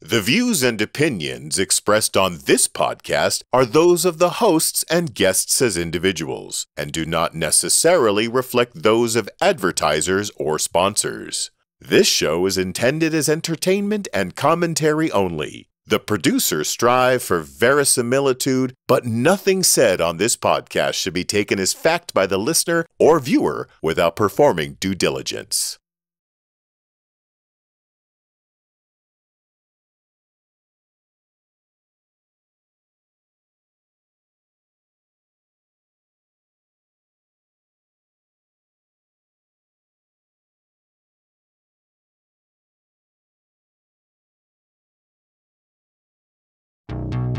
The views and opinions expressed on this podcast are those of the hosts and guests as individuals, and do not necessarily reflect those of advertisers or sponsors. This show is intended as entertainment and commentary only. The producers strive for verisimilitude, but nothing said on this podcast should be taken as fact by the listener or viewer without performing due diligence.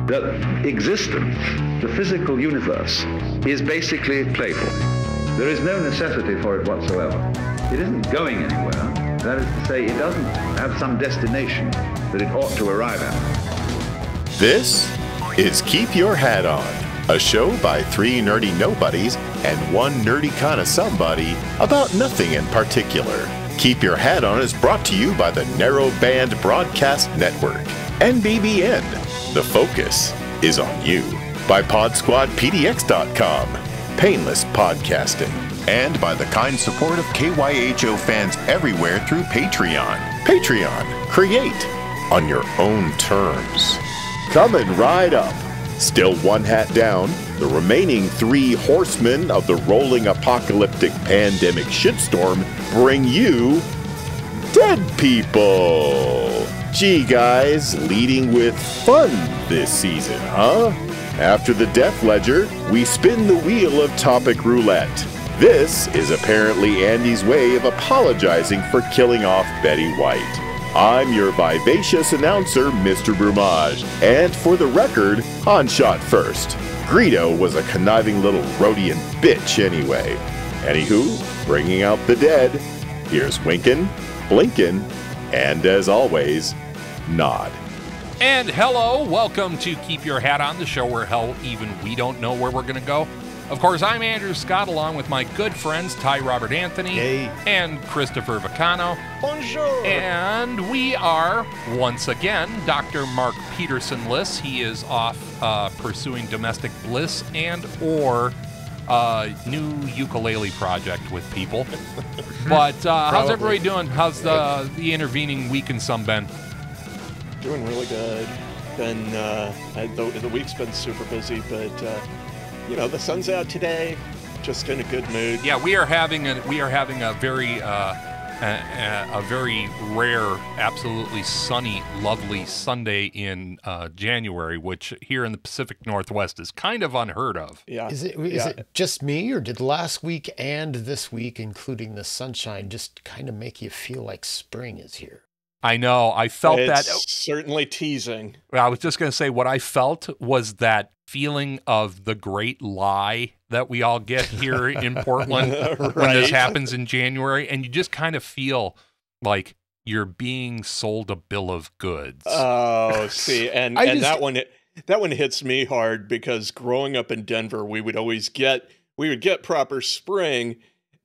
That existence, the physical universe, is basically playful. There is no necessity for it whatsoever. It isn't going anywhere. That is to say, it doesn't have some destination that it ought to arrive at. This is Keep Your Hat On, a show by three nerdy nobodies and one nerdy kind of somebody about nothing in particular. Keep Your Hat On is brought to you by the Narrowband Broadcast Network, NBBN. The focus is on you. By PodSquadPDX.com, painless podcasting. And by the kind support of KYHO fans everywhere through Patreon. Patreon, create on your own terms. Coming right up. Still one hat down, the remaining three horsemen of the rolling apocalyptic pandemic shitstorm bring you Dead People. Gee, guys, leading with fun this season, huh? After the Death Ledger, we spin the wheel of Topic Roulette. This is apparently Andy's way of apologizing for killing off Betty White. I'm your vivacious announcer, Mr. Brumage, and for the record, Han shot first. Greedo was a conniving little rhodian bitch anyway. Anywho, bringing out the dead, here's Winkin', Blinkin', and as always, Nod. And hello, welcome to Keep Your Hat On, the show where hell, even we don't know where we're going to go. Of course, I'm Andrew Scott, along with my good friends Ty Robert Anthony and Christopher Vicano. Bonjour. And we are, once again, Dr. Mark Peterson-less. He is off pursuing domestic bliss and or new ukulele project with people. But how's everybody doing? How's the intervening week and some been? Doing really good. Been the week's been super busy, but the sun's out today. Just in a good mood. Yeah, we are having a very rare, absolutely sunny, lovely Sunday in January, which here in the Pacific Northwest is kind of unheard of. Yeah. Is it just me, or did last week and this week, including the sunshine, just kind of make you feel like spring is here? I know. I felt it's that. Certainly teasing. I was just going to say what I felt was that feeling of the great lie that we all get here in Portland Right. when this happens in January, and you just kind of feel like you're being sold a bill of goods. Oh, see, and that one hits me hard because growing up in Denver, we would get proper spring,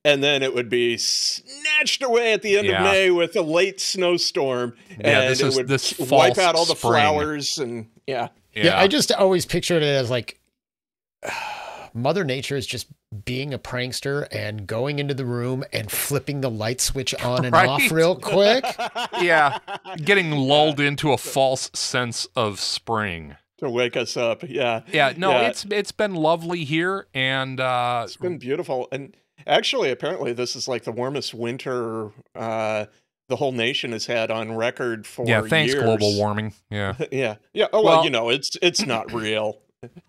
and then it would be snatched away at the end of May with a late snowstorm, and it would wipe out all the flowers, and Yeah, I just always pictured it as like Mother Nature is just being a prankster and going into the room and flipping the light switch on and off real quick. Yeah, getting lulled into a false sense of spring. To wake us up, yeah. It's been lovely here, and it's been beautiful. And actually, apparently, this is like the warmest winter the whole nation has had on record for years. Thanks, global warming. Yeah. Yeah. Oh, well, it's not real.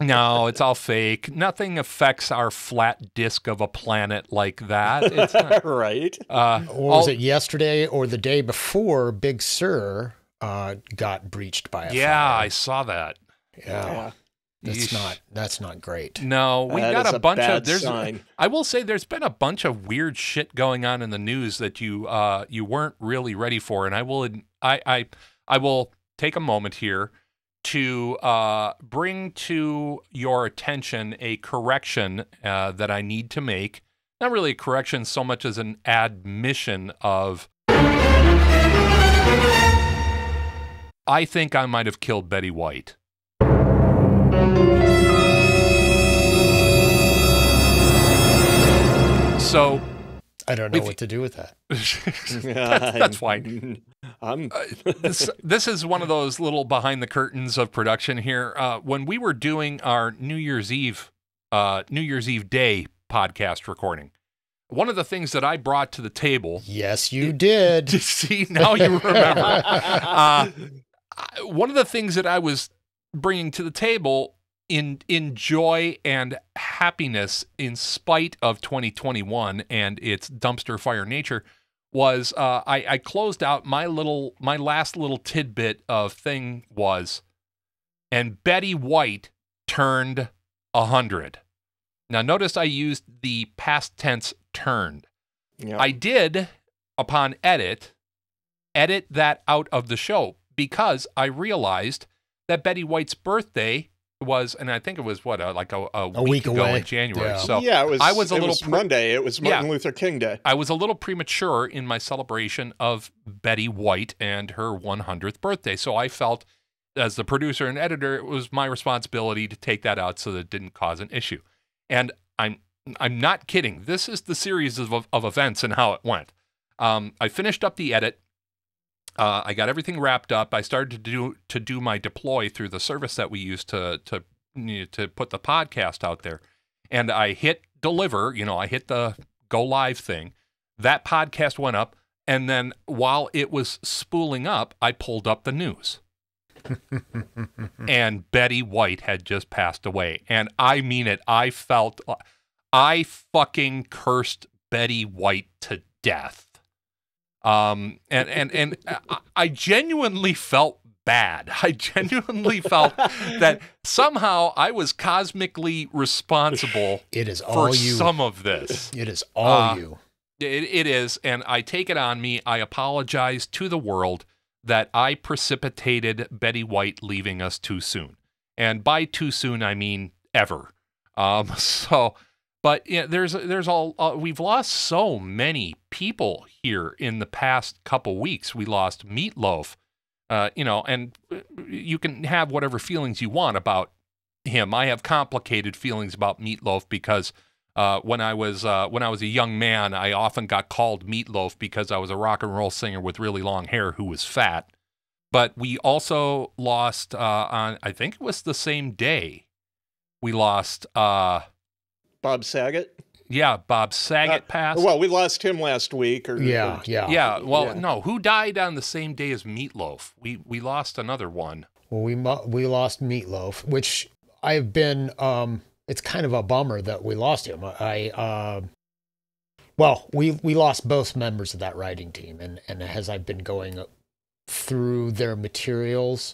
No, it's all fake. Nothing affects our flat disk of a planet like that. It's not, right. Or was it yesterday or the day before Big Sur got breached by a fire? Yeah, I saw that. Yeah. That's not great. No, we got a bunch of sign. I will say there's been a bunch of weird shit going on in the news that you weren't really ready for, and I will take a moment here to bring to your attention a correction that I need to make. Not really a correction so much as an admission of I think I might have killed Betty White. So I don't know what to do with that. That's fine. This is one of those little behind the curtains of production here. When we were doing our New Year's Eve Day podcast recording, one of the things that I brought to the table. Yes, you did. See, now you remember. One of the things that I was bringing to the table in joy and happiness in spite of 2021 and its dumpster fire nature was I closed out my last little tidbit of thing was, and Betty White turned 100. Now notice I used the past tense turned. Yep. I did, upon edit that out of the show because I realized that Betty White's birthday was, and I think it was a week ago in January. Yeah. So yeah, it was Monday. It was Martin Luther King Day. I was a little premature in my celebration of Betty White and her 100th birthday. So I felt, as the producer and editor, it was my responsibility to take that out so that it didn't cause an issue. And I'm not kidding. This is the series of events and how it went. I finished up the edit. I got everything wrapped up. I started to do my deploy through the service that we use to put the podcast out there. And I hit deliver, I hit the go live thing. That podcast went up. And then while it was spooling up, I pulled up the news. And Betty White had just passed away. And I mean it. I fucking cursed Betty White to death. And I genuinely felt bad. I genuinely felt that somehow I was cosmically responsible for some of this. It is all you. It is, and I take it on me. I apologize to the world that I precipitated Betty White leaving us too soon. And by too soon, I mean ever. But yeah, we've lost so many people here in the past couple weeks. We lost Meatloaf, and you can have whatever feelings you want about him. I have complicated feelings about Meatloaf because when I was a young man, I often got called Meatloaf because I was a rock and roll singer with really long hair who was fat. But we also lost on, I think it was the same day, we lost Bob Saget? Yeah, Bob Saget passed. Well, we lost him last week. Yeah. Well, no, who died on the same day as Meatloaf? We lost another one. Well, we lost Meatloaf, which I've been. It's kind of a bummer that we lost him. We lost both members of that writing team, and as I've been going through their materials,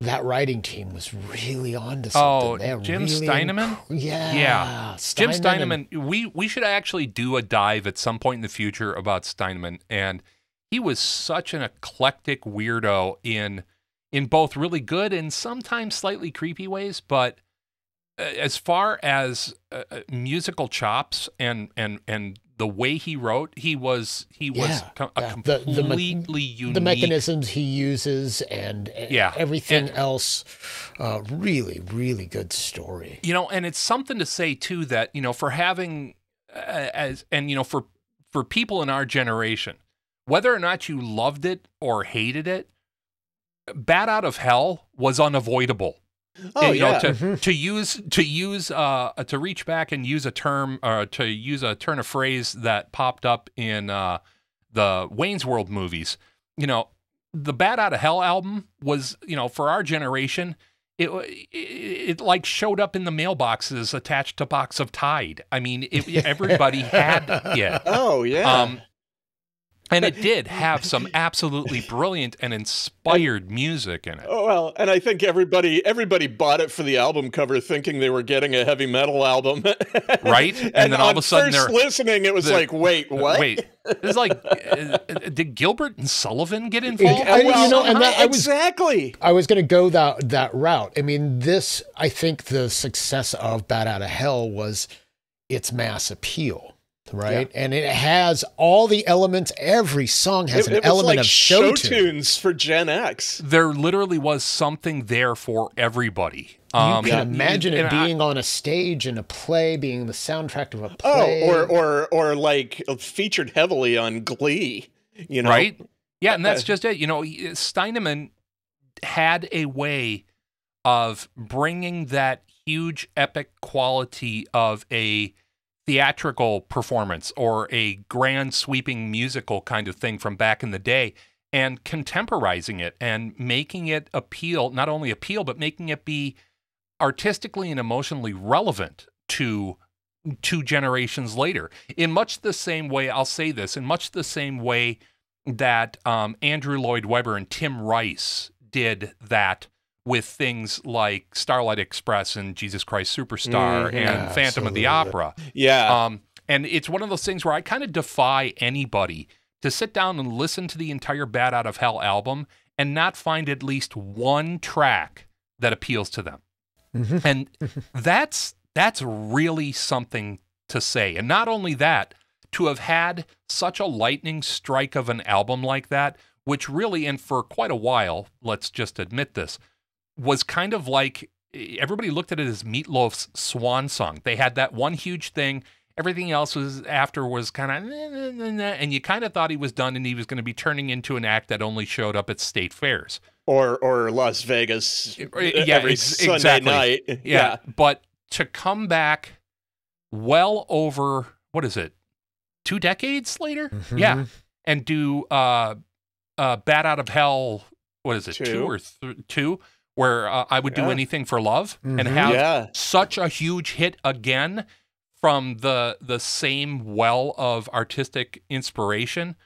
that writing team was really on to something. Oh, Jim Steinman? Yeah. Jim Steinman. We should actually do a dive at some point in the future about Steinman. And he was such an eclectic weirdo in both really good and sometimes slightly creepy ways. But as far as musical chops and the way he wrote, he was completely unique. The mechanisms he uses and everything else, really, really good story. And it's something to say too that for having for people in our generation, whether or not you loved it or hated it, Bat Out of Hell was unavoidable. Oh, To reach back and use a term, or to use a turn of phrase that popped up in the Wayne's World movies, the Bat Out of Hell album was, for our generation, it like showed up in the mailboxes attached to Box of Tide. I mean, everybody had it. Oh, yeah. And it did have some absolutely brilliant and inspired music in it. Oh, well, and I think everybody bought it for the album cover thinking they were getting a heavy metal album. Right? And then all of a sudden first listening, it was like, wait, what? Wait. It's like, did Gilbert and Sullivan get involved? Exactly. I was going to go that route. I mean, I think the success of Bat Out of Hell was its mass appeal. Right. Yeah. And it has all the elements. Every song has an element of show tunes for Gen X. There literally was something there for everybody. You can imagine it being on a stage in a play, being the soundtrack of a play. Or like featured heavily on Glee, you know? Right? Yeah, and that's just it. You know, Steinman had a way of bringing that huge epic quality of a theatrical performance or a grand sweeping musical kind of thing from back in the day and contemporizing it and making it not only appeal, but making it be artistically and emotionally relevant to 2 generations later. In much the same way, I'll say this, in much the same way that Andrew Lloyd Webber and Tim Rice did that with things like Starlight Express and Jesus Christ Superstar and Phantom of the Opera. Yeah. And it's one of those things where I kind of defy anybody to sit down and listen to the entire Bat Out of Hell album and not find at least one track that appeals to them. And that's really something to say. And not only that, to have had such a lightning strike of an album like that, which really, and for quite a while, let's just admit this, was kind of like, everybody looked at it as Meatloaf's swan song. They had that one huge thing. Everything else was kind of, and you kind of thought he was done and he was going to be turning into an act that only showed up at state fairs. Or Las Vegas every Sunday night. Yeah. But to come back well over, 2 decades later? Yeah. And do Bat Out of Hell, 2 or 2? Where I Would Do Anything for Love, and have such a huge hit again from the same well of artistic inspiration.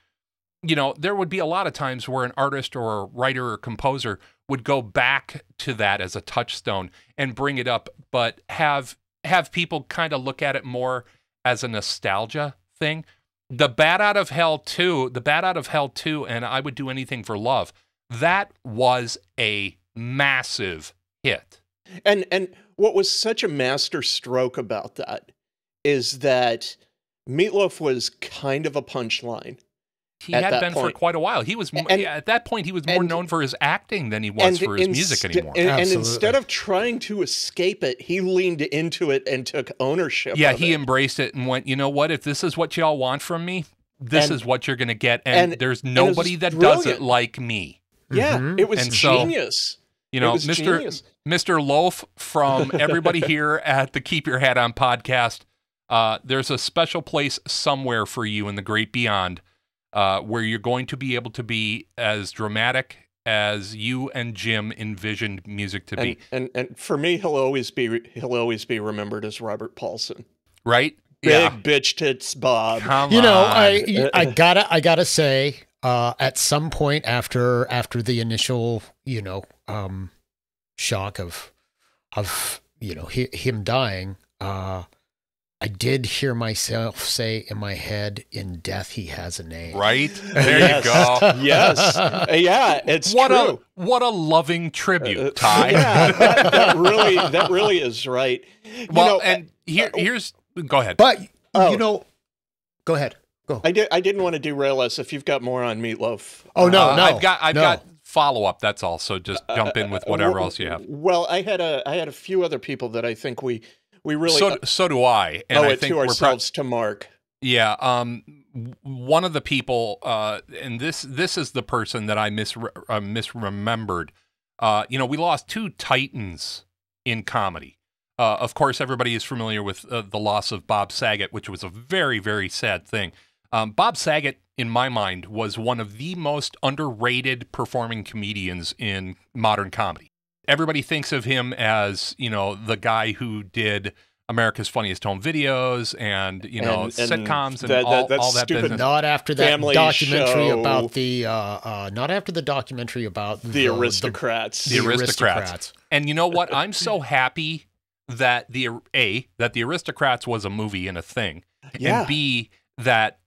You know, there would be a lot of times where an artist or a writer or composer would go back to that as a touchstone and bring it up, but have people kind of look at it more as a nostalgia thing. The Bat Out of Hell 2, and I Would Do Anything for Love, that was a massive hit. And what was such a master stroke about that is that Meatloaf was kind of a punchline. He had been for quite a while. He was at that point he was more known for his acting than he was for his music anymore. And instead of trying to escape it, he leaned into it and took ownership. Yeah, he embraced it and went, you know what? If this is what y'all want from me, this is what you're going to get. And there's nobody that does it like me. Yeah, it was genius. You know, Mr. Loaf from everybody here at the Keep Your Hat On podcast, there's a special place somewhere for you in the great beyond where you're going to be able to be as dramatic as you and Jim envisioned music to be. And for me, he'll always be remembered as Robert Paulson. Right? Big bitch tits Bob. Come on. I gotta say, at some point after the initial, shock of him dying, I did hear myself say in my head, "In death, he has a name." Right there, you go. Yes, yeah, it's true. What a loving tribute, Ty. Yeah, that really is right. Well, here's go ahead. But go ahead. Go. I didn't want to derail us. If you've got more on Meatloaf, no. I've got follow up. That's all. So just jump in with whatever else you have. Well, I had a few other people that I think we really. So do I. And I think to ourselves to mark. Yeah. One of the people, and this is the person that I misremembered. We lost 2 titans in comedy. Of course, everybody is familiar with the loss of Bob Saget, which was a very, very sad thing. Bob Saget, in my mind, was one of the most underrated performing comedians in modern comedy. Everybody thinks of him as, the guy who did America's Funniest Home Videos and sitcoms and all that business. Not after that documentary about not after the documentary about the Aristocrats. The Aristocrats. And you know what? I'm so happy that the Aristocrats was a movie and a thing. Yeah. And B, that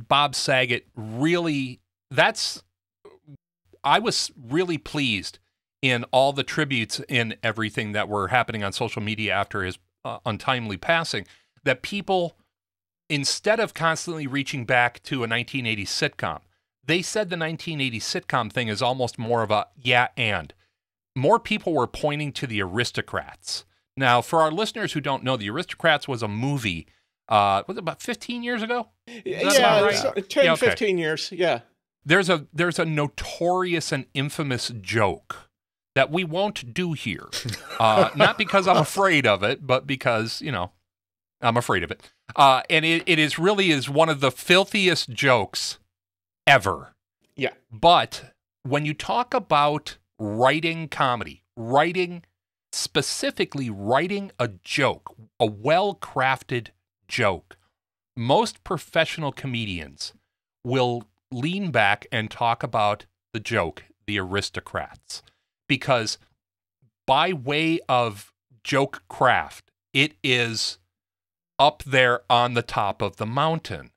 Bob Saget really, I was really pleased in all the tributes in everything that were happening on social media after his untimely passing, that people instead of constantly reaching back to a 1980s sitcom, they said the 1980s sitcom thing is almost more of a yeah and. More people were pointing to the Aristocrats. Now, for our listeners who don't know, the Aristocrats was a movie, was it about 15 years ago? Yeah, right? 10, yeah, okay. 15 years, yeah. There's a notorious and infamous joke that we won't do here. Not because I'm afraid of it, but because, I'm afraid of it. And it really is one of the filthiest jokes ever. Yeah. But when you talk about writing comedy, specifically writing a joke, a well-crafted joke, most professional comedians will lean back and talk about the joke, the Aristocrats, because by way of joke craft, it is up there on the top of the mountain.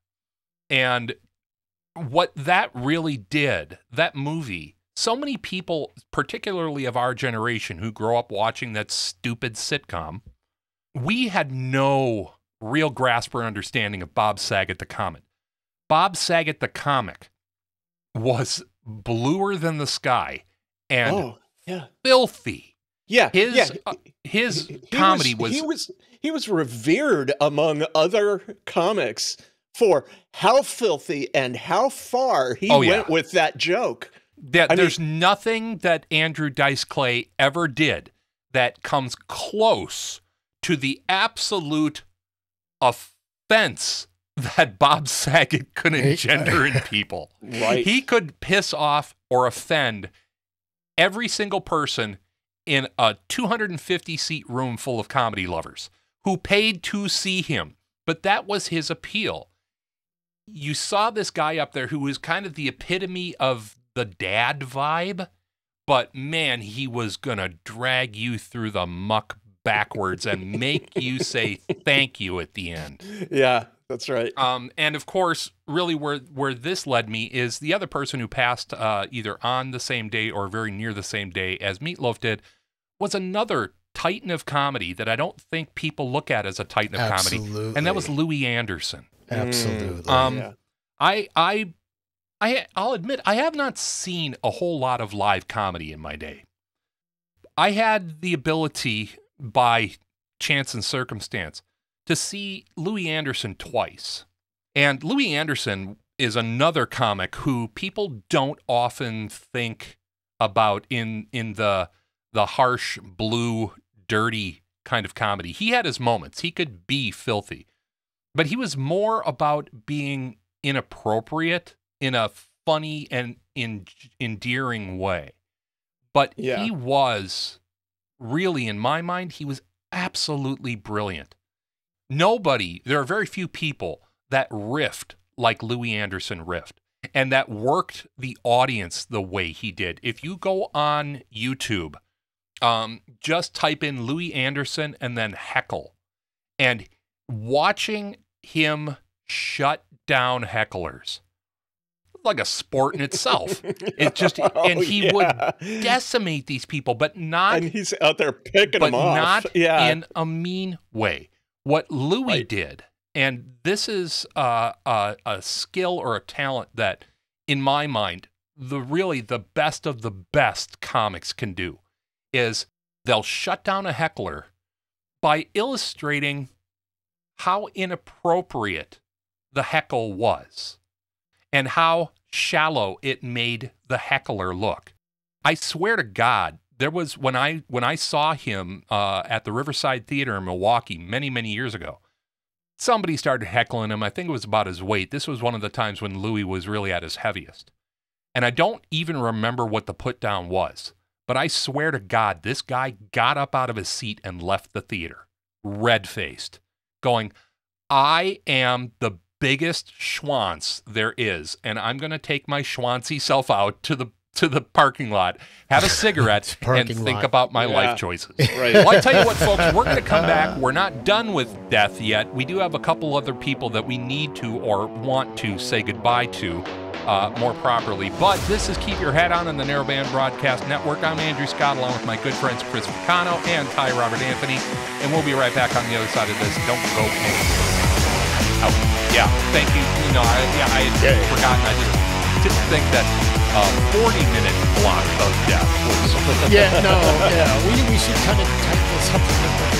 And what that really did, that movie, so many people, particularly of our generation who grow up watching that stupid sitcom, we had no real grasp or understanding of Bob Saget the comic. Bob Saget the comic was bluer than the sky and filthy. Yeah, his comedy was he was revered among other comics for how filthy and how far he went with that joke. There's nothing that Andrew Dice Clay ever did that comes close to the absolute offense that Bob Saget could engender in people. Right. He could piss off or offend every single person in a 250-seat room full of comedy lovers who paid to see him. But that was his appeal. You saw this guy up there who was kind of the epitome of the dad vibe, but man, he was gonna drag you through the muck backwards and make you say thank you at the end. Yeah, that's right. And of course, really where this led me is the other person who passed either on the same day or very near the same day as Meatloaf did was another titan of comedy that I don't think people look at as a titan of comedy, and that was Louie Anderson. Absolutely. I'll admit, I have not seen a whole lot of live comedy in my day. I had the ability, by chance and circumstance, to see Louie Anderson twice. And Louie Anderson is another comic who people don't often think about in the harsh, blue, dirty kind of comedy. He had his moments. He could be filthy. But he was more about being inappropriate in a funny and endearing way. But he was really, in my mind, he was absolutely brilliant. There are very few people that riffed like Louie Anderson riffed and that worked the audience the way he did. If you go on YouTube, just type in Louie Anderson and then heckle, and watching him shut down hecklers like a sport in itself. It just he would decimate these people, but not. And he's out there picking them off, not in a mean way. What Louie did, and this is a skill or a talent that, in my mind, the best of the best comics can do, is they'll shut down a heckler by illustrating how inappropriate the heckle was and how shallow it made the heckler look. I swear to God, there was when I saw him at the Riverside Theater in Milwaukee many, many years ago, somebody started heckling him. I think it was about his weight. This was one of the times when Louie was really at his heaviest. And I don't even remember what the put down was, but I swear to God, this guy got up out of his seat and left the theater, red-faced, going, I am the biggest schwanz there is, and I'm going to take my schwanzy self out to the parking lot, have a cigarette, and think about my life choices. Right. Well, I tell you what, folks, we're going to come back. We're not done with death yet. We do have a couple other people that we need to or want to say goodbye to more properly. But this is Keep Your Head On the Narrowband Broadcast Network. I'm Andrew Scott, along with my good friends Chris Picano and Ty Robert Anthony, and we'll be right back on the other side of this. Don't go anywhere. Out. Yeah, thank you. I had forgotten. I just didn't think that 40-minute block of death was. We should kind of tighten this up a little bit.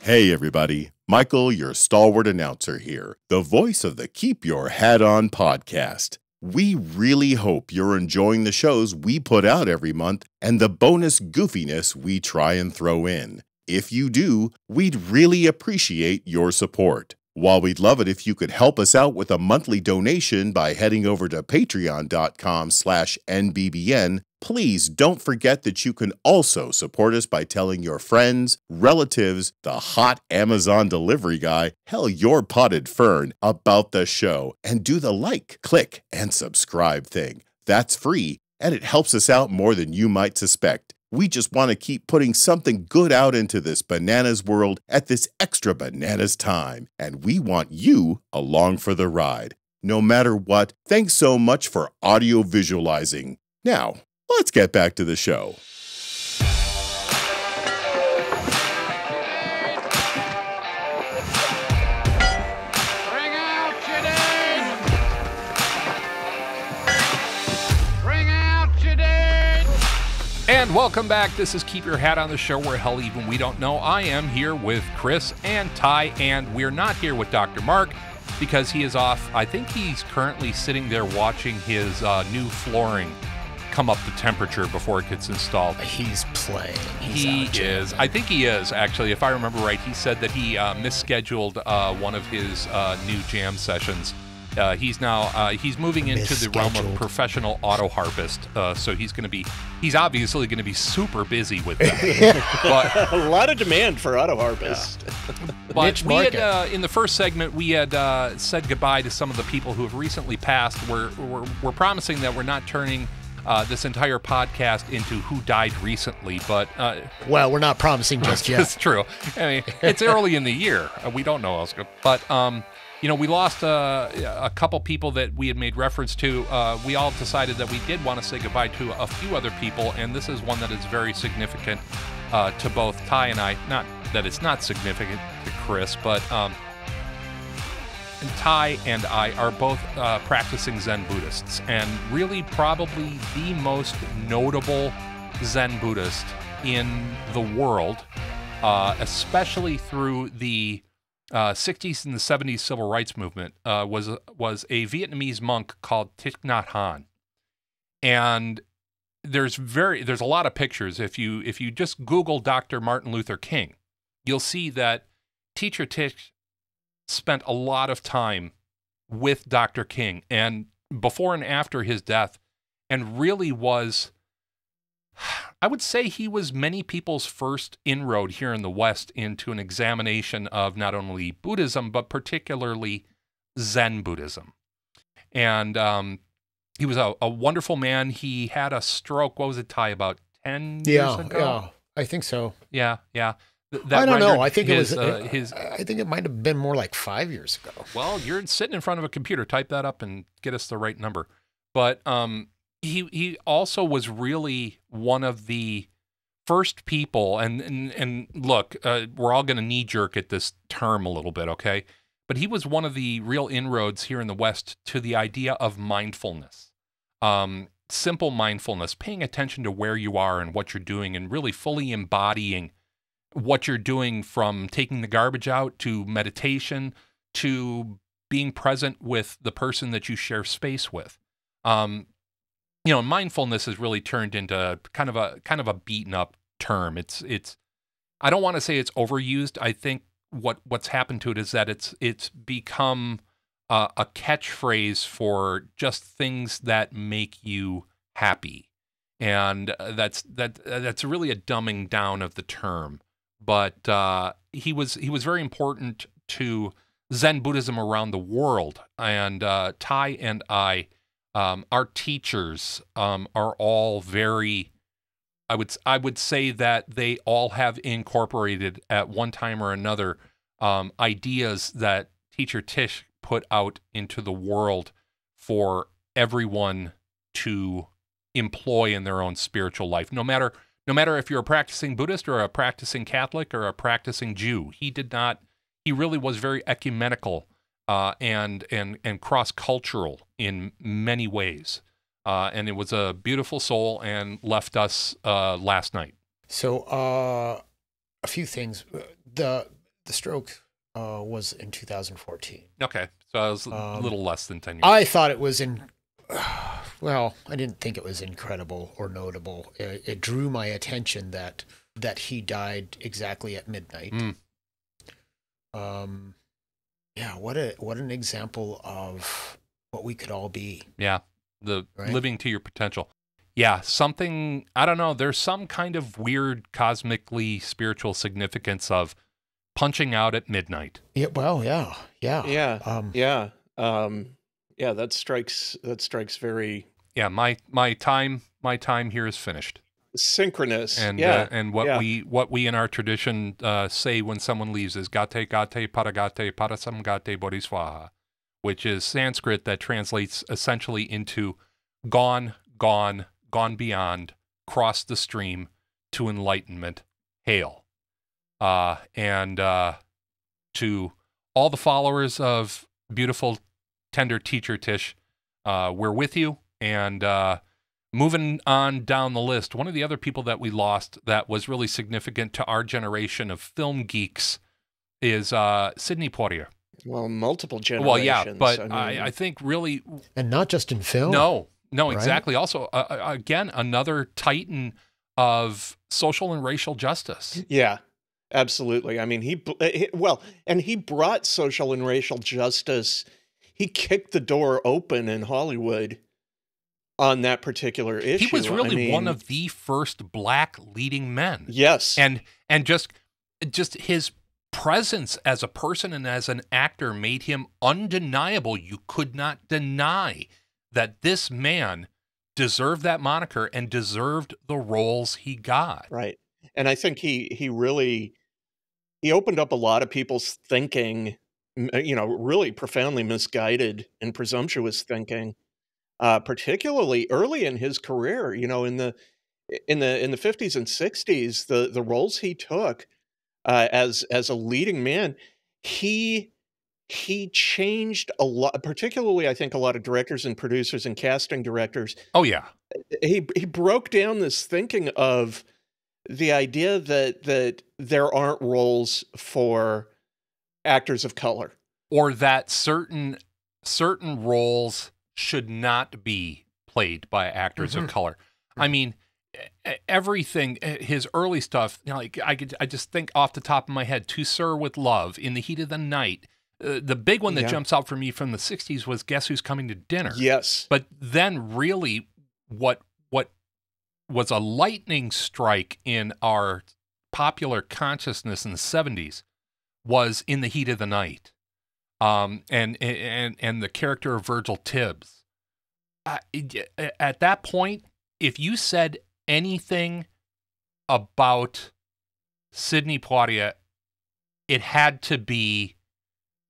Hey everybody, Michael, your stalwart announcer here, the voice of the Keep Your Hat On podcast. We really hope you're enjoying the shows we put out every month and the bonus goofiness we try and throw in. If you do, we'd really appreciate your support. While we'd love it if you could help us out with a monthly donation by heading over to patreon.com/NBBN, please don't forget that you can also support us by telling your friends, relatives, the hot Amazon delivery guy, hell, your potted fern, about the show, and do the like, click, and subscribe thing. That's free, and it helps us out more than you might suspect. We just want to keep putting something good out into this bananas world at this extra bananas time, and we want you along for the ride. No matter what, thanks so much for audio visualizing. Now, let's get back to the show. And welcome back. This is Keep Your Hat On, the show where hell even we don't know. I am here with Chris and Ty, and we're not here with Dr. Mark because he is off. I think he's currently sitting there watching his new flooring come up the temperature before it gets installed. He's playing. He is. I think he is, actually. If I remember right, he said that he misscheduled one of his new jam sessions. He's moving into the realm of professional auto harpist. So he's obviously going to be super busy with that. But a lot of demand for auto harpist. But we had, in the first segment, we had said goodbye to some of the people who have recently passed. We're promising that we're not turning this entire podcast into who died recently, but well, we're not promising just yet. It's true. I mean, it's early in the year. We don't know else, but we lost a couple people that we had made reference to. We all decided that we did want to say goodbye to a few other people, and this is one that is very significant to both Ty and I. Not that it's not significant to Chris, but Ty and I are both practicing Zen Buddhists, and really probably the most notable Zen Buddhist in the world, especially through the 60s and the 70s civil rights movement, was a Vietnamese monk called Thich Nhat Hanh. And there's a lot of pictures. If you just Google Dr. Martin Luther King, you'll see that Teacher Thich spent a lot of time with Dr. King and before and after his death, and really was, I would say he was many people's first inroad here in the West into an examination of not only Buddhism, but particularly Zen Buddhism. And he was a wonderful man. He had a stroke, what was it, Ty, about 10 years ago? Yeah, I think so. Yeah. I don't know. I think I think it might have been more like 5 years ago. Well, you're sitting in front of a computer. Type that up and get us the right number. But he also was really one of the first people, and look, we're all going to knee-jerk at this term a little bit, okay? But he was one of the real inroads here in the West to the idea of mindfulness. Simple mindfulness, paying attention to where you are and what you're doing, and really fully embodying what you're doing, from taking the garbage out to meditation to being present with the person that you share space with. Mindfulness has really turned into kind of a beaten up term. It's I don't want to say it's overused. I think what's happened to it is that it's become a catchphrase for just things that make you happy, and that's really a dumbing down of the term. But he was very important to Zen Buddhism around the world, and Ty and I, our teachers, are all very. I would say that they all have incorporated at one time or another ideas that Teacher Thich put out into the world for everyone to employ in their own spiritual life, no matter No matter if you're a practicing Buddhist or a practicing Catholic or a practicing Jew, he really was very ecumenical and cross-cultural in many ways. And it was a beautiful soul and left us last night. So a few things. The stroke was in 2014. Okay, so it was a little less than 10 years. I thought it was well, I didn't think it was incredible or notable. It drew my attention that he died exactly at midnight. Yeah, what an example of what we could all be. Yeah, living to your potential. Yeah, something, I don't know, there's some kind of weird cosmically spiritual significance of punching out at midnight. Yeah, well, yeah. Yeah, that strikes very. Yeah, my time here is finished. Synchronous. And what we in our tradition say when someone leaves is gate paragate parasamgate bodhiswaha, which is Sanskrit that translates essentially into gone beyond, cross the stream to enlightenment, hail. And to all the followers of beautiful, tender teacher Tish, we're with you. And moving on down the list, one of the other people that we lost that was really significant to our generation of film geeks is Sidney Poitier. Well, multiple generations. Well, yeah, but I think really... And not just in film. No, right? Exactly. Also, again, another titan of social and racial justice. Yeah, absolutely. I mean, he brought social and racial justice. He kicked the door open in Hollywood on that particular issue. He was really one of the first black leading men. Yes. And just his presence as a person and as an actor made him undeniable. You could not deny that this man deserved that moniker and deserved the roles he got. Right. And I think he really opened up a lot of people's thinking, really profoundly misguided and presumptuous thinking. Particularly early in his career, in the 50s and 60s, the roles he took as a leading man, he changed a lot. Particularly, I think a lot of directors and producers and casting directors. Oh yeah, he broke down this thinking of the idea that there aren't roles for actors of color, or that certain roles should not be played by actors of color. I mean, everything, his early stuff, I just think off the top of my head, To Sir with Love, In the Heat of the Night. The big one that jumps out for me from the 60s was Guess Who's Coming to Dinner? Yes. But then really what was a lightning strike in our popular consciousness in the 70s was In the Heat of the Night. And the character of Virgil Tibbs. At that point, if you said anything about Sidney Poitier, it had to be,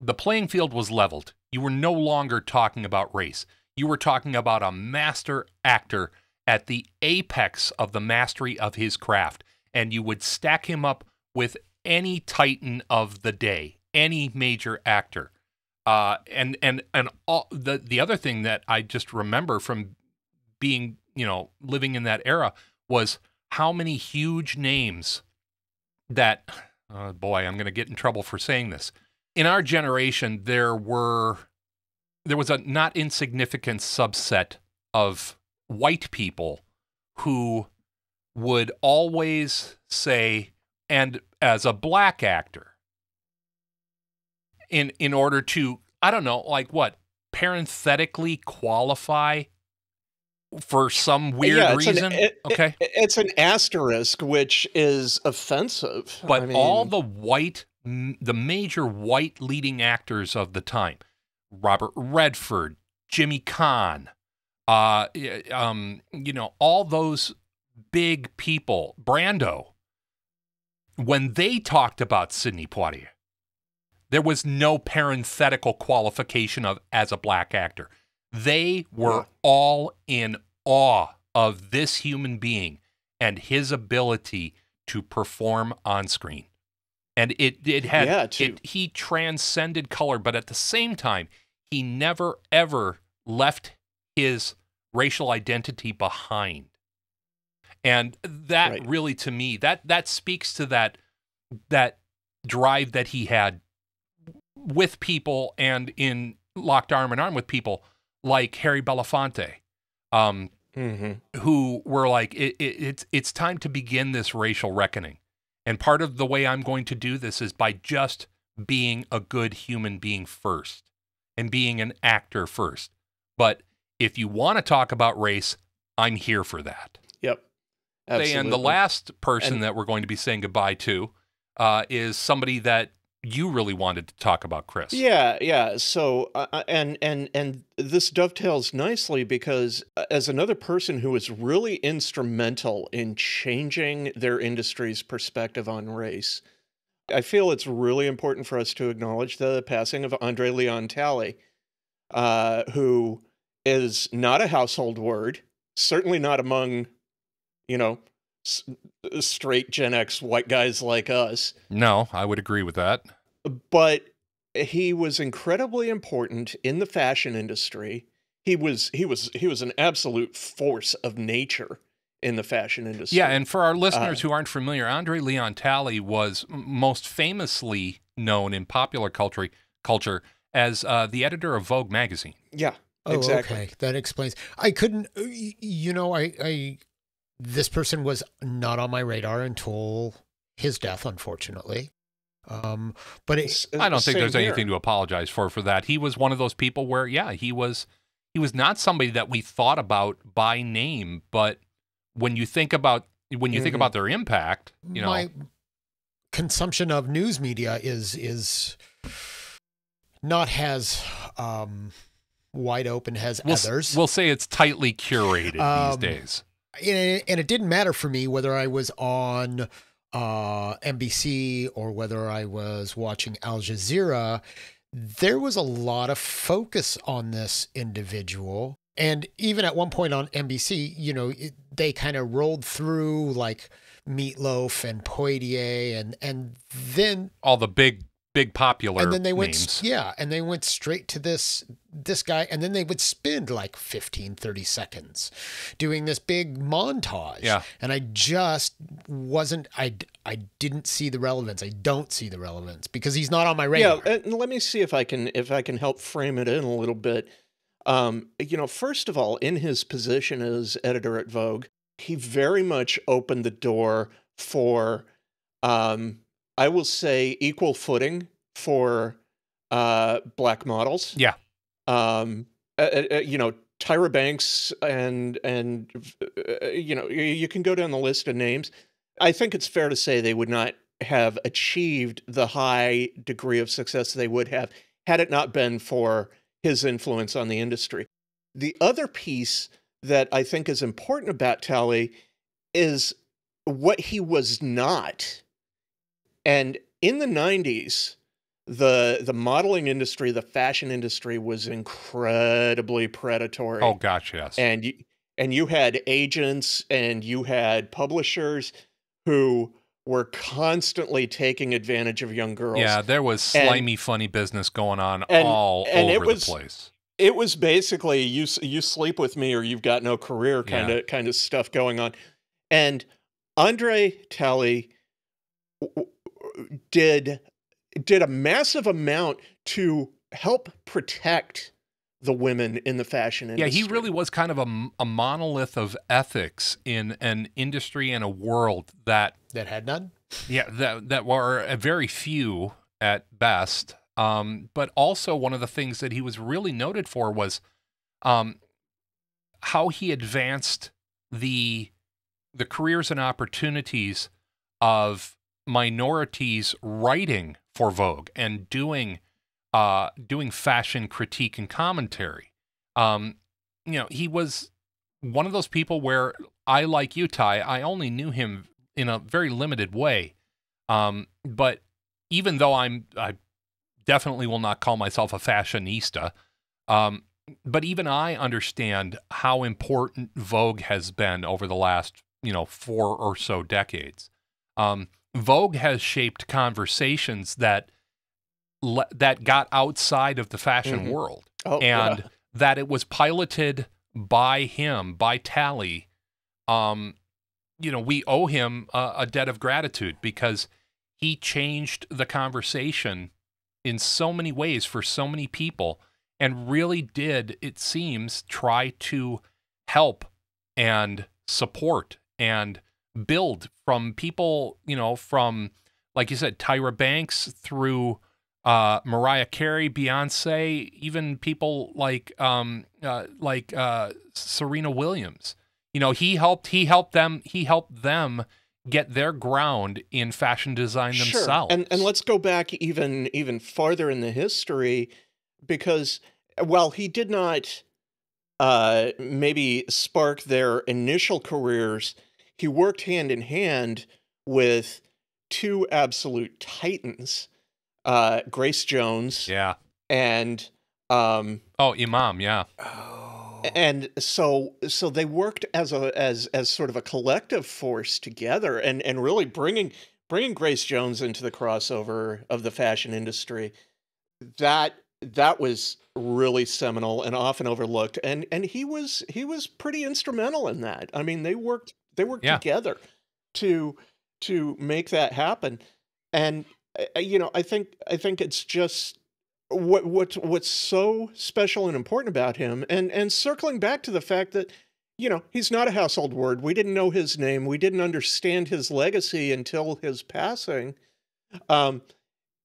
the playing field was leveled. You were no longer talking about race. You were talking about a master actor at the apex of the mastery of his craft, and you would stack him up with any titan of the day, any major actor. And all the other thing that I just remember from being, living in that era was how many huge names that, oh boy, I'm going to get in trouble for saying this. In our generation, there was a not insignificant subset of white people who would always say, and as a black actor, in order to, I don't know, parenthetically qualify for some weird reason. It's an asterisk, which is offensive. But all the major white leading actors of the time, Robert Redford, Jimmy Caan, all those big people, Brando, when they talked about Sidney Poitier, there was no parenthetical qualification of as a black actor. They were all in awe of this human being and his ability to perform on screen. And he transcended color, but at the same time, he never, ever left his racial identity behind. And that really, to me, that speaks to that drive that he had with people and in locked arm in arm with people like Harry Belafonte, who were like, it's time to begin this racial reckoning. And part of the way I'm going to do this is by just being a good human being first and being an actor first. But if you want to talk about race, I'm here for that. Yep. Absolutely. And the last person that we're going to be saying goodbye to is somebody that you really wanted to talk about, Chris. Yeah. So, and this dovetails nicely because as another person who was really instrumental in changing their industry's perspective on race, I feel it's really important for us to acknowledge the passing of André Leon Talley, who is not a household word, certainly not among, straight Gen X white guys like us. No, I would agree with that. But he was incredibly important in the fashion industry. He was an absolute force of nature in the fashion industry. Yeah, and for our listeners who aren't familiar, André Leon Talley was most famously known in popular culture as the editor of Vogue magazine. Yeah, exactly. Okay, that explains. I couldn't, this person was not on my radar until his death, unfortunately. But I don't think there's anything to apologize for that. He was one of those people where, he was not somebody that we thought about by name, but when you think about their impact, my consumption of news media is not as wide open as others. We'll say it's tightly curated these days. And it didn't matter for me whether I was on NBC or whether I was watching Al Jazeera. There was a lot of focus on this individual. And even at one point on NBC, they kind of rolled through like Meatloaf and Poirier and then all the big popular and then they names. And they went straight to this guy, and then they would spend like 15-30 seconds doing this big montage. Yeah. And I just wasn't I didn't see the relevance. I don't see the relevance because he's not on my radar. Yeah, and let me see if I can help frame it in a little bit. First of all, in his position as editor at Vogue, he very much opened the door for I will say equal footing for black models. Yeah. Tyra Banks and you can go down the list of names. I think it's fair to say they would not have achieved the high degree of success they would have had it not been for his influence on the industry. The other piece that I think is important about Talley is what he was not. And in the 90s, the modeling industry, the fashion industry was incredibly predatory. Oh gosh, yes. And you had agents and you had publishers who were constantly taking advantage of young girls. Yeah, there was slimy, funny business going on all over the place. It was basically you sleep with me or you've got no career kind of stuff going on. And André Talley did a massive amount to help protect the women in the fashion industry. Yeah, he really was kind of a monolith of ethics in an industry and a world that had none. Yeah, that were very few at best. But also one of the things that he was really noted for was how he advanced the careers and opportunities of minorities writing for Vogue and doing fashion critique and commentary. He was one of those people where I, like you, Ty, I only knew him in a very limited way. But even though I definitely will not call myself a fashionista, but even I understand how important Vogue has been over the last 4 or so decades. Vogue has shaped conversations that got outside of the fashion world, that it was piloted by him, by Talley. We owe him a debt of gratitude because he changed the conversation in so many ways for so many people, and really did, it seems, try to help and support and build from people, from, like you said, Tyra Banks through Mariah Carey, Beyonce, even people like Serena Williams. He helped them get their ground in fashion design themselves. And let's go back even farther in the history, because while he did not maybe spark their initial careers, he worked hand in hand with two absolute titans, Grace Jones, and Imam, and so they worked as sort of a collective force together, and really bringing Grace Jones into the crossover of the fashion industry. That was really seminal and often overlooked, and he was pretty instrumental in that. I mean, they worked together to make that happen. And I think it's just what's so special and important about him, and circling back to the fact that he's not a household word. We didn't know his name. We didn't understand his legacy until his passing.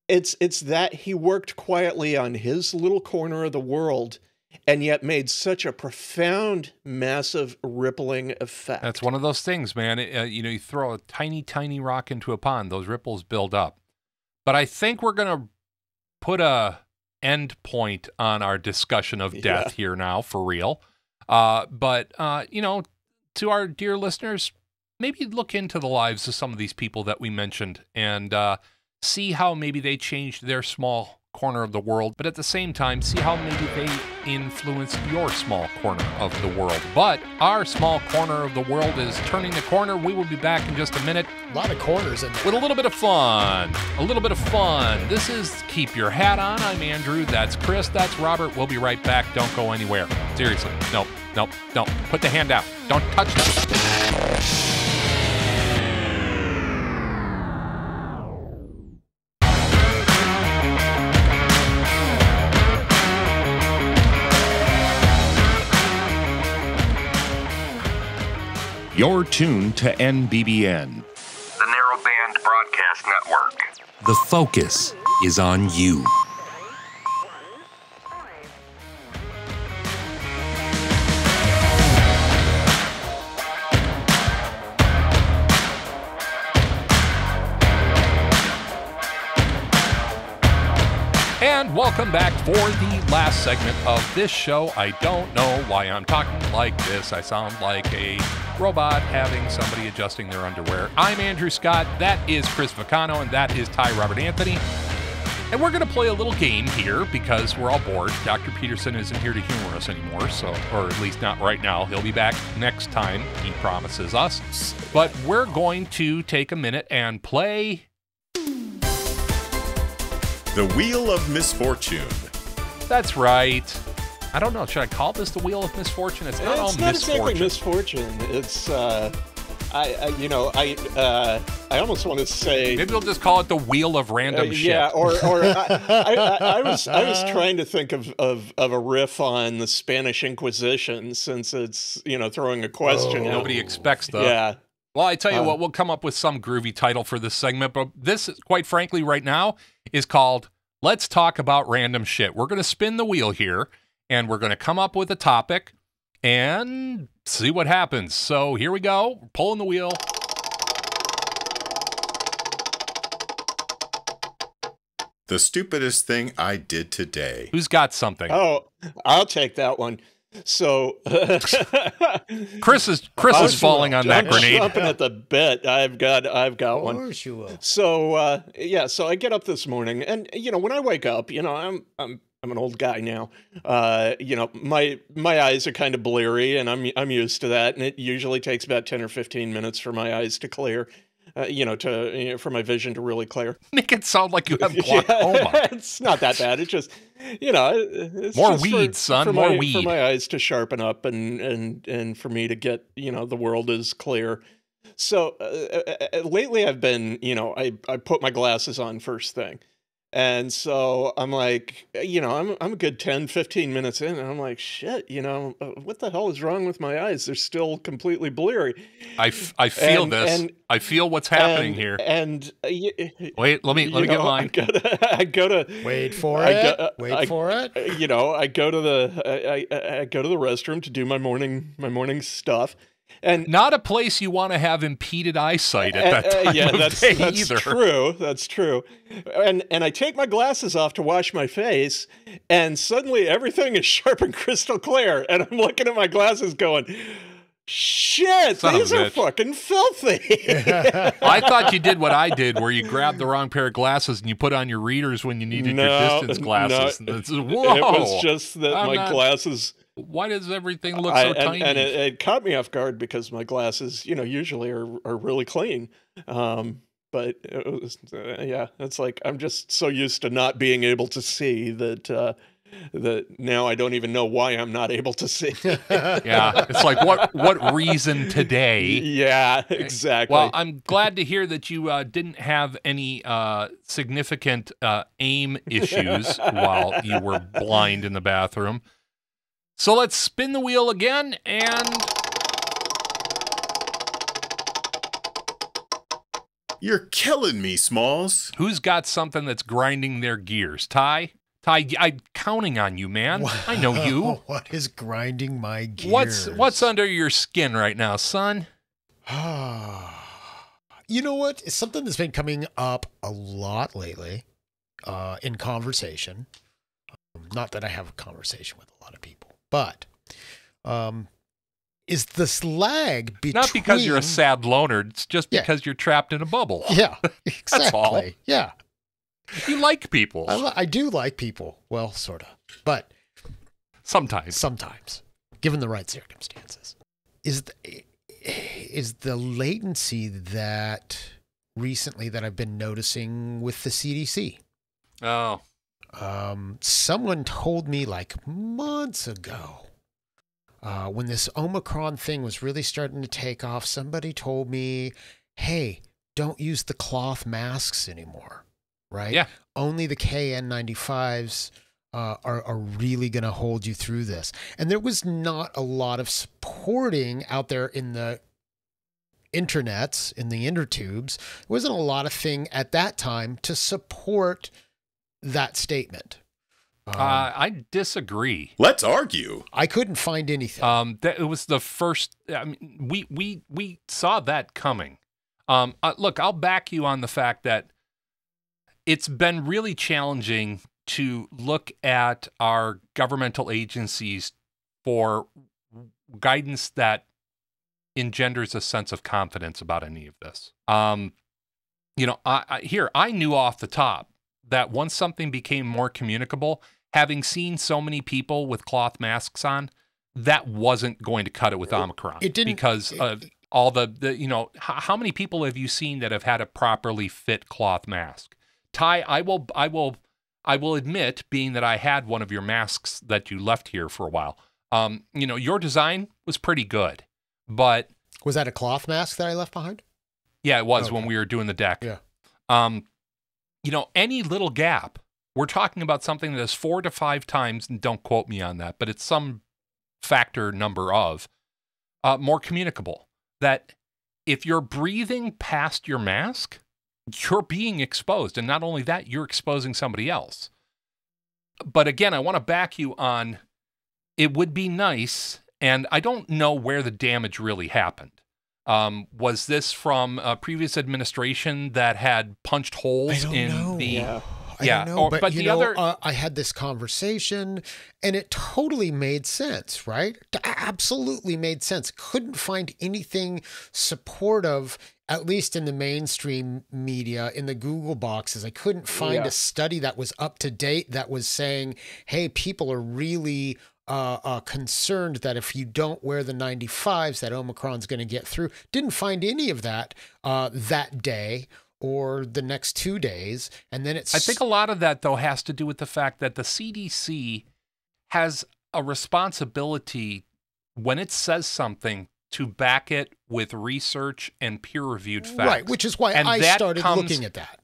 It's that he worked quietly on his little corner of the world, and yet made such a profound, massive, rippling effect. That's one of those things, man. You throw a tiny, tiny rock into a pond, those ripples build up. But I think we're going to put a end point on our discussion of death here now, for real. But to our dear listeners, maybe look into the lives of some of these people that we mentioned, and see how maybe they changed their small corner of the world, but at the same time, see how maybe they influenced your small corner of the world. But our small corner of the world is turning the corner. We will be back in just a minute. A lot of corners in there. With a little bit of fun. This is Keep Your Hat On. I'm Andrew. That's Chris. That's Robert. We'll be right back. Don't go anywhere. Seriously. No. Put the hand out. Don't touch that. You're tuned to NBBN, the Narrowband Broadcast Network. The focus is on you. And welcome back for the last segment of this show. I don't know why I'm talking like this. I sound like a robot having somebody adjusting their underwear. I'm Andrew Scott. That is Chris Vicano, and that is Ty Robert Anthony. And we're going to play a little game here because we're all bored. Dr. Peterson isn't here to humor us anymore, or at least not right now. He'll be back next time, he promises us. But we're going to take a minute and play the Wheel of Misfortune. That's right. I don't know. Should I call this the Wheel of Misfortune? It's not all misfortune. Misfortune. It's I almost want to say maybe we'll just call it the Wheel of Random Shit. Yeah, or I was trying to think of a riff on the Spanish Inquisition, since it's throwing a question. Nobody expects that. Yeah. Well, I tell you what, we'll come up with some groovy title for this segment, but this, quite frankly, right now is called Let's Talk About Random Shit. We're going to spin the wheel here, and we're going to come up with a topic and see what happens. So here we go. We're pulling the wheel. The stupidest thing I did today. Who's got something? Oh, I'll take that one. So Chris is falling on that grenade. I'm jumping at the bit. I've got one. Of course you will. So so I get up this morning, and when I wake up, I'm an old guy now. You know, my eyes are kind of bleary, and I'm used to that. And it usually takes about 10 or 15 minutes for my eyes to clear. You know, for my vision to really clear. Make it sound like you have glaucoma. Yeah, it's not that bad. It's just, you know, it's more just weed, son. More weed for my eyes to sharpen up and for me to get, you know, the world is clear. So lately I've been, you know, I put my glasses on first thing. And so I'm like, you know, I'm a good 10, 15 minutes in, and I'm like, shit, you know, what the hell is wrong with my eyes? They're still completely bleary. I feel this. And I feel what's happening here. And wait, let me get mine. I go to wait for it. Wait for it. You know, I go to the restroom to do my morning stuff. And not a place you want to have impeded eyesight at that time of day either. True. That's true. And I take my glasses off to wash my face, and suddenly everything is sharp and crystal clear. And I'm looking at my glasses going, shit, these are fucking filthy. I thought you did what I did, where you grabbed the wrong pair of glasses and you put on your readers when you needed your distance glasses. No, whoa! It was just that glasses... Why does everything look so tiny? And it caught me off guard because my glasses, you know, usually are really clean. But it was, yeah, it's like I'm just so used to not being able to see that now I don't even know why I'm not able to see. Yeah, it's like what reason today? Yeah, exactly. Well, I'm glad to hear that you didn't have any significant aim issues while you were blind in the bathroom. So let's spin the wheel again, and... You're killing me, Smalls. Who's got something that's grinding their gears? Ty? Ty, I'm counting on you, man. Wow. I know you. What is grinding my gears? What's under your skin right now, son? You know what? It's something that's been coming up a lot lately in conversation. Not that I have a conversation with a lot of people. But is the slag between... Not because you're a sad loner. It's just because you're trapped in a bubble. Yeah, exactly. That's all. Yeah. You like people. I do like people. Well, sort of. But... Sometimes. Given the right circumstances. Is the latency that recently that I've been noticing with the CDC. Oh. Someone told me like months ago, when this Omicron thing was really starting to take off, somebody told me, hey, don't use the cloth masks anymore, right? Yeah. Only the KN95s are really going to hold you through this. And there was not a lot of supporting out there in the internets, in the intertubes. There wasn't a lot of thing at that time to support that statement. I disagree. Let's argue. I couldn't find anything. It was the first. I mean, we saw that coming. Look, I'll back you on the fact that it's been really challenging to look at our governmental agencies for guidance that engenders a sense of confidence about any of this. You know, I knew off the top that once something became more communicable, having seen so many people with cloth masks on, that wasn't going to cut it with Omicron. It didn't, because of all the you know, how many people have you seen that have had a properly fit cloth mask? Ty, I will admit, being that I had one of your masks that you left here for a while, you know, your design was pretty good, but... Was that a cloth mask that I left behind? Yeah, it was when we were doing the deck. Yeah. You know, any little gap, we're talking about something that is 4 to 5 times, and don't quote me on that, but it's some factor number of more communicable. That if you're breathing past your mask, you're being exposed. And not only that, you're exposing somebody else. But again, I want to back you on, it would be nice, and I don't know where the damage really happened. Was this from a previous administration that had punched holes in the I don't know, but you know, I had this conversation and it totally made sense, right? Absolutely made sense. Couldn't find anything supportive, at least in the mainstream media, in the Google boxes. I couldn't find a study that was up to date that was saying, hey, people are really concerned that if you don't wear the 95s, that Omicron's going to get through. Didn't find any of that that day or the next 2 days. And then I think a lot of that, though, has to do with the fact that the CDC has a responsibility when it says something to back it with research and peer-reviewed facts. Right, which is why I started looking at that.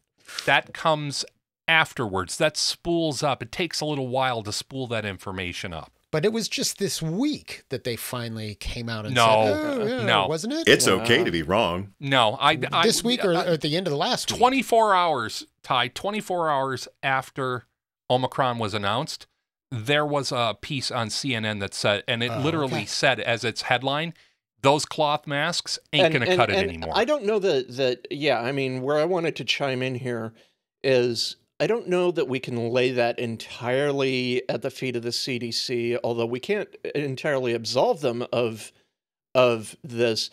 That comes afterwards. That spools up. It takes a little while to spool that information up. But it was just this week that they finally came out and said, no, wasn't it? It's okay to be wrong. No, this week or at the end of the last week? 24 hours, Ty, 24 hours after Omicron was announced, there was a piece on CNN that said, and it literally said as its headline, those cloth masks ain't going to cut it anymore. I don't know that, I mean, where I wanted to chime in here is, I don't know that we can lay that entirely at the feet of the CDC, although we can't entirely absolve them of this.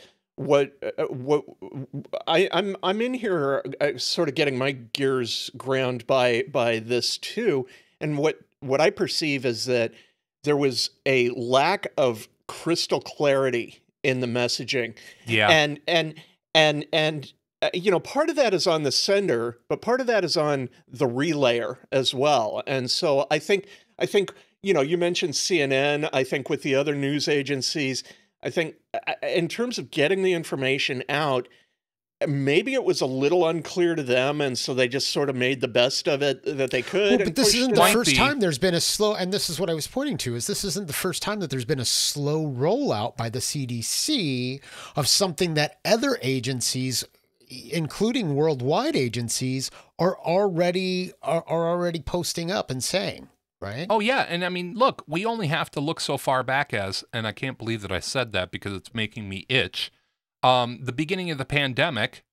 I'm in here sort of getting my gears ground by this too, and what I perceive is that there was a lack of crystal clarity in the messaging. Yeah, and you know, part of that is on the sender, but part of that is on the relayer as well. And so I think, you know, you mentioned CNN. I think with the other news agencies, I think in terms of getting the information out, maybe it was a little unclear to them, and so they just sort of made the best of it that they could. Well, but this isn't the first time there's been a slow, and this is what I was pointing to, is this isn't the first time that there's been a slow rollout by the CDC of something that other agencies, including worldwide agencies, are already posting up and saying, right? Oh, yeah. And I mean, look, we only have to look so far back as, and I can't believe that I said that because it's making me itch, the beginning of the pandemic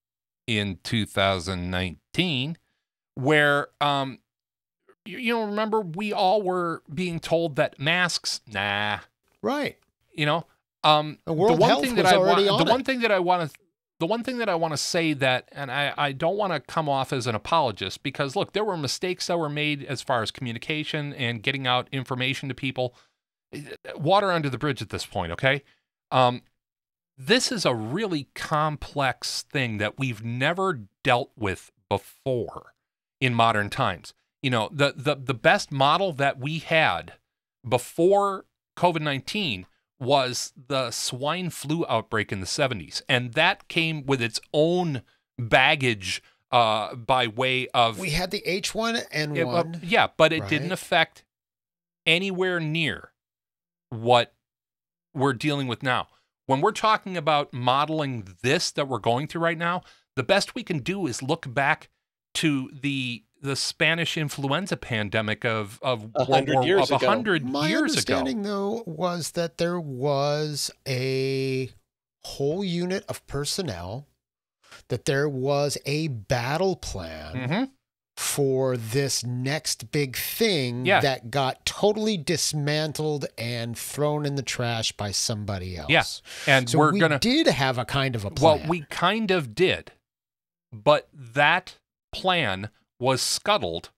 in 2019, where, you know, remember we all were being told that masks, nah. Right. You know, the one thing that I want to say that, and I don't want to come off as an apologist, because look, there were mistakes that were made as far as communication and getting out information to people. Water under the bridge at this point, okay? This is a really complex thing that we've never dealt with before in modern times. You know, the best model that we had before COVID-19 was the swine flu outbreak in the 70s. And that came with its own baggage by way of... We had the H1N1. Yeah, but it didn't affect anywhere near what we're dealing with now. When we're talking about modeling this that we're going through right now, the best we can do is look back to the Spanish influenza pandemic of 100 years ago. My understanding, though, was that there was a whole unit of personnel, that there was a battle plan for this next big thing that got totally dismantled and thrown in the trash by somebody else. Yeah, and so we did have a kind of a plan. Well, we kind of did, but that plan was scuttled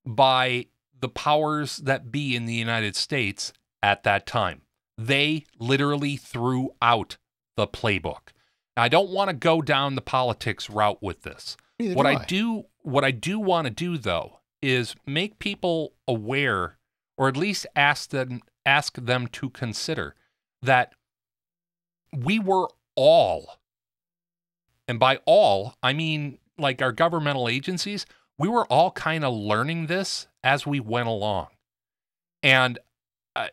by the powers that be in the United States at that time. They literally threw out the playbook. Now, I don't want to go down the politics route with this. What I do want to do, though, is make people aware, or at least ask them to consider that we were all, and by all, I mean like our governmental agencies, we were all kind of learning this as we went along. And,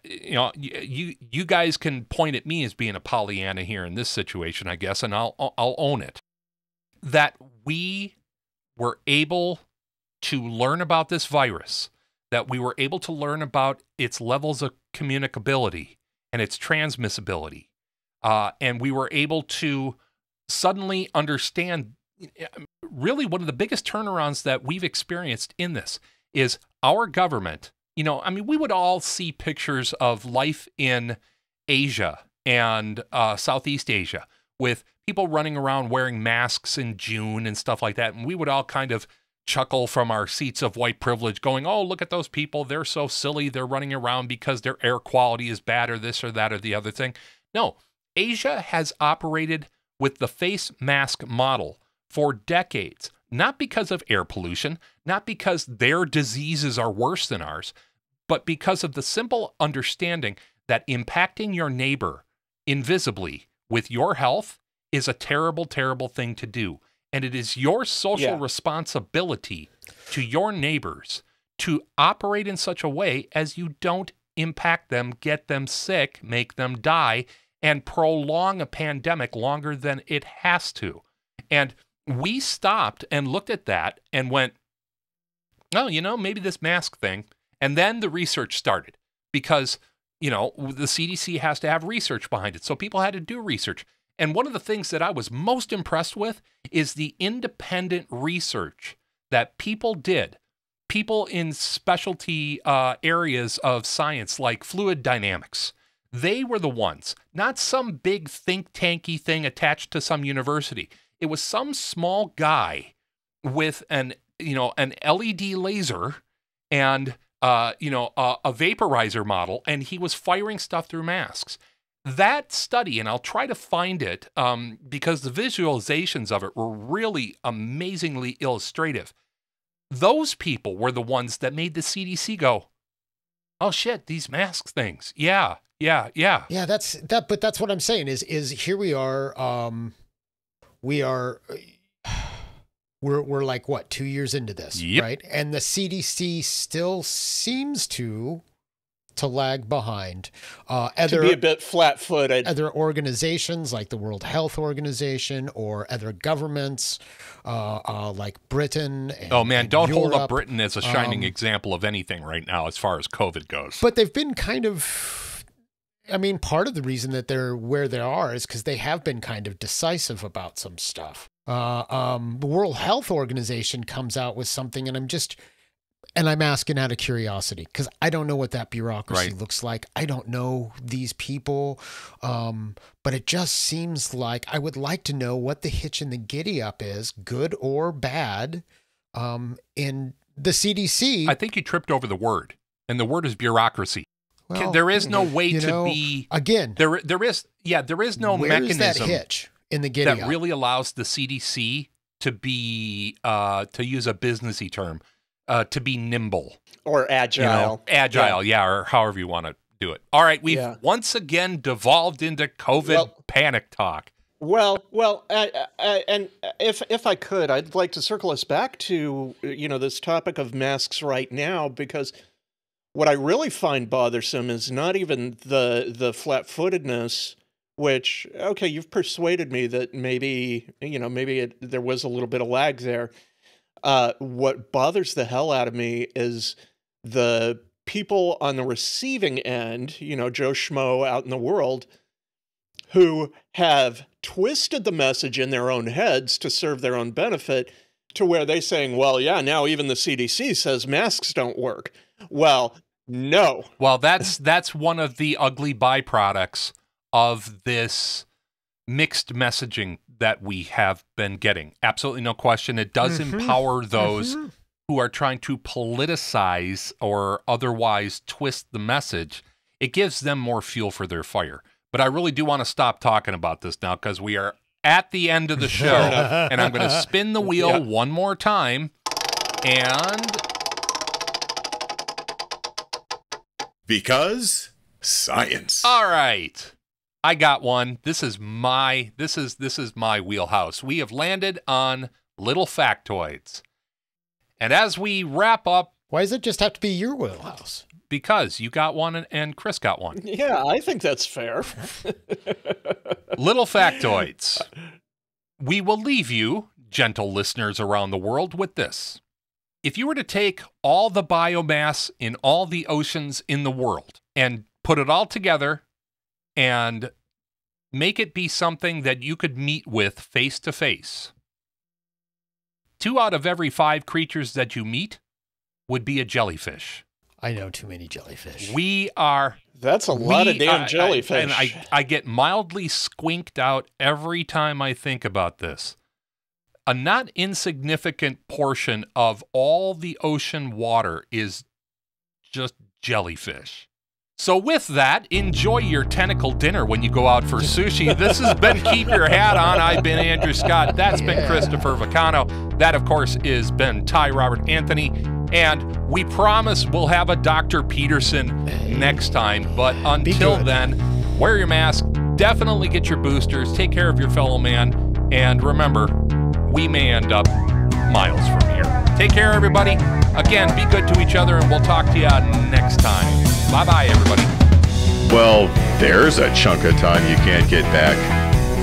you know, you guys can point at me as being a Pollyanna here in this situation, I guess, and I'll own it. That we were able to learn about this virus, that we were able to learn about its levels of communicability and its transmissibility. And we were able to suddenly understand really one of the biggest turnarounds that we've experienced in this is our government, I mean, we would all see pictures of life in Asia and Southeast Asia with people running around wearing masks in June and stuff like that. And we would all kind of chuckle from our seats of white privilege going, oh, look at those people. They're so silly. They're running around because their air quality is bad or this or that or the other thing. No, Asia has operated with the face mask model for decades, not because of air pollution, not because their diseases are worse than ours, but because of the simple understanding that impacting your neighbor invisibly with your health is a terrible, terrible thing to do. And it is your social responsibility to your neighbors to operate in such a way as you don't impact them, get them sick, make them die, and prolong a pandemic longer than it has to. And we stopped and looked at that and went, oh, maybe this mask thing. And then the research started because, the CDC has to have research behind it. So people had to do research. And one of the things that I was most impressed with is the independent research that people did. People in specialty areas of science like fluid dynamics. They were the ones, not some big think tanky thing attached to some university. It was some small guy with an LED laser and a vaporizer model, and he was firing stuff through masks. That study, and I'll try to find it because the visualizations of it were really amazingly illustrative. Those people were the ones that made the CDC go, oh shit, these mask things. Yeah. Yeah, but that's what I'm saying is here we are, we're like, what, 2 years into this, right? And the CDC still seems to lag behind. To be a bit flat-footed. Other organizations like the World Health Organization or other governments like Britain. And don't Europe. hold up Britain as a shining example of anything right now as far as COVID goes. But they've been kind of... part of the reason that they're where they are is because they have been kind of decisive about some stuff. The World Health Organization comes out with something, and I'm asking out of curiosity because I don't know what that bureaucracy looks like. I don't know these people, but it just seems like I would like to know what the hitch and the giddy up is, good or bad, in the CDC. I think you tripped over the word, and the word is bureaucracy. Well, there is no way to be again. There is no mechanism that hitch in the giddy that really allows the CDC to be to use a businessy term to be nimble or agile, or however you want to do it. All right, we've once again devolved into COVID panic talk. And if I could, I'd like to circle us back to this topic of masks right now because. What I really find bothersome is not even the flat-footedness, which, okay, you've persuaded me that maybe there was a little bit of lag there. What bothers the hell out of me is the people on the receiving end, Joe Schmo out in the world, who have twisted the message in their own heads to serve their own benefit to where they're saying, well, yeah, now even the CDC says masks don't work. Well, no. Well, that's one of the ugly byproducts of this mixed messaging that we have been getting. Absolutely no question. It does empower those who are trying to politicize or otherwise twist the message. It gives them more fuel for their fire. But I really do want to stop talking about this now because we are at the end of the show, and I'm going to spin the wheel one more time, and... Because science. All right. I got one. This is my wheelhouse. We have landed on little factoids. And as we wrap up, why does it just have to be your wheelhouse? Because you got one and Chris got one. Yeah, I think that's fair. Little factoids. We will leave you, gentle listeners around the world, with this. If you were to take all the biomass in all the oceans in the world and put it all together and make it be something that you could meet with face to face, 2 out of every 5 creatures that you meet would be a jellyfish. I know too many jellyfish. That's a lot of damn jellyfish. And I get mildly squinked out every time I think about this. A not insignificant portion of all the ocean water is just jellyfish. So with that, enjoy your tentacle dinner when you go out for sushi. This has been Keep Your Hat On. I've been Andrew Scott. That's been Christopher Vicano. That, of course, has been Ty Robert Anthony. And we promise we'll have a Dr. Peterson next time. But until then, wear your mask. Definitely get your boosters. Take care of your fellow man. And remember, we may end up miles from here. Take care, everybody. Again, be good to each other, and we'll talk to you next time. Bye-bye, everybody. Well, there's a chunk of time you can't get back.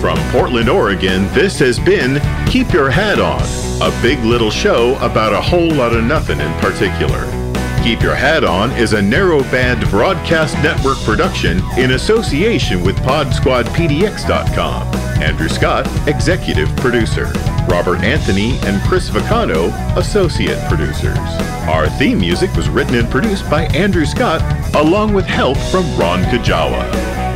From Portland, Oregon, this has been Keep Your Hat On, a big little show about a whole lot of nothing in particular. Keep Your Hat On is a narrowband broadcast network production in association with PodSquadPDX.com. Andrew Scott, executive producer. Robert Anthony and Chris Vicano, associate producers. Our theme music was written and produced by Andrew Scott, along with help from Ron Kajawa.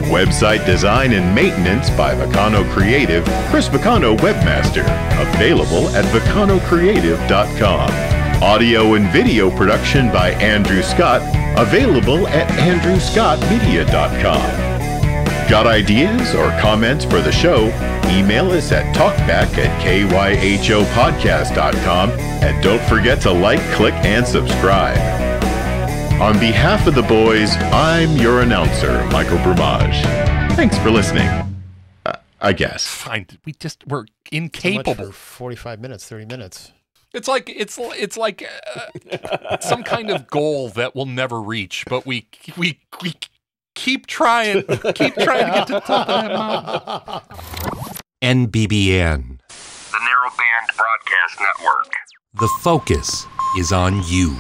Website design and maintenance by Vicano Creative, Chris Vicano Webmaster, available at VicanoCreative.com. Audio and video production by Andrew Scott, available at AndrewScottMedia.com. Got ideas or comments for the show? Email us at talkback@kyhopodcast.com, and don't forget to like, click, and subscribe. On behalf of the boys, I'm your announcer, Michael Brumage. Thanks for listening. I guess. Fine. We're incapable. So much for 45 minutes, 30 minutes. It's like some kind of goal that we'll never reach, but we keep trying to get to the top of that mountain. NBBN. The Narrowband Broadcast Network. The focus is on you.